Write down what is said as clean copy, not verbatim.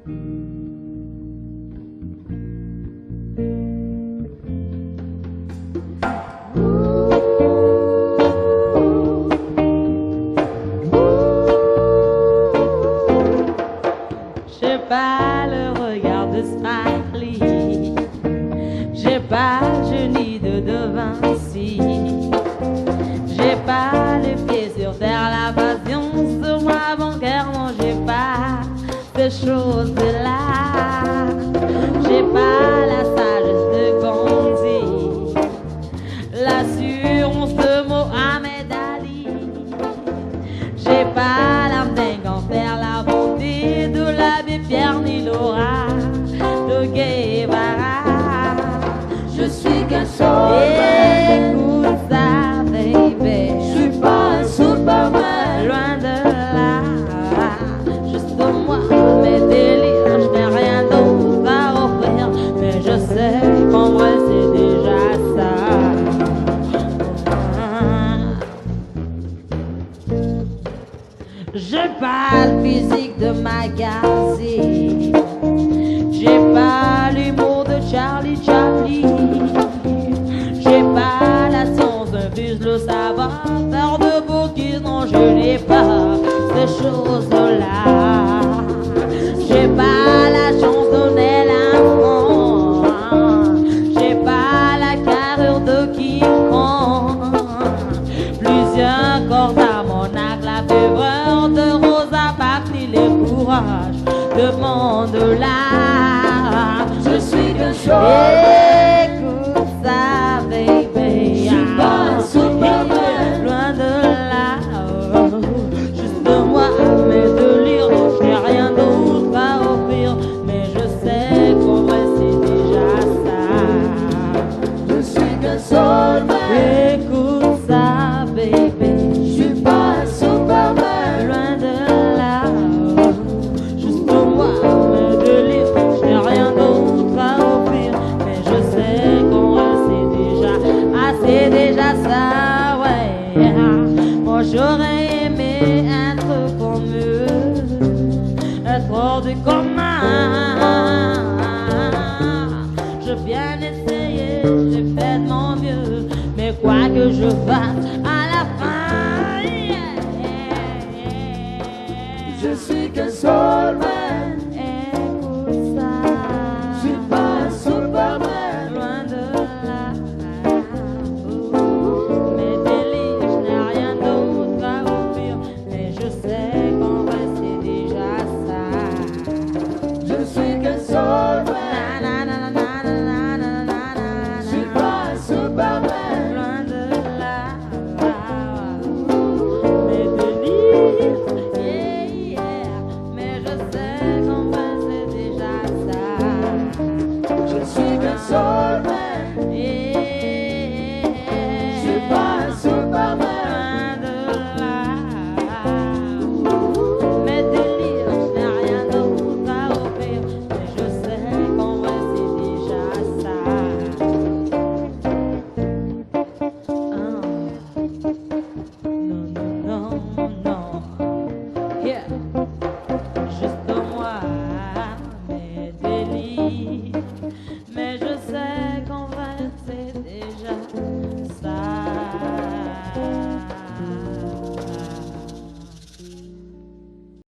J'ai pas le regard de Spike Lee, j'ai pas le génie de De Vinci, j'ai pas les pieds sur terre, la passion sur moi bancaire, non j'ai pas ces choses-là, j'ai pas la sagesse de Gandhi, l'assurance de Mohamed Ali, j'ai pas l'âme d'un gangster, la bonté de l'abbé Pierre ni l'aura de Guevara. Je suis qu'un soldat. Écoute ça, baby. Je suis pas un Superman. Loin de là, juste moi, mes délires. Je n'ai rien d'autre à offrir, mais je sais qu'en vrai c'est déjà ça. J'ai pas le physique de magazine, j'ai pas l'humour de Charlie Chaplin, j'ai pas la science d'un bus, le savoir-faire de Bocuse, non je n'ai pas ces choses-là. J'ai pas la chance de Neil Armstrong, j'ai pas la carrure de King Kong, plusieurs cordes à mon arc, la ferveur de Rosa Parks, ni le courage de Mandela. Je suis qu'un soldat. Écoute ça, baby. Je suis pas un Superman. Loin de là, juste moi, mes délires. J'ai rien d'autre à offrir, mais je sais qu'en vrai c'est déjà ça. Je suis qu'un soldat. Écoute ça, baby. Je suis pas un Superman. Loin de là, juste moi, mes délires. J'ai rien d'autre à offrir, mais je sais qu'en vrai c'est déjà ça, ouais. Moi j'aurais aimé être comme eux, être hors du commun. J'ai bien essayé, j'ai fait de mon mieux, mais quoi que je fasse à la fin, Je suis qu'un soldat.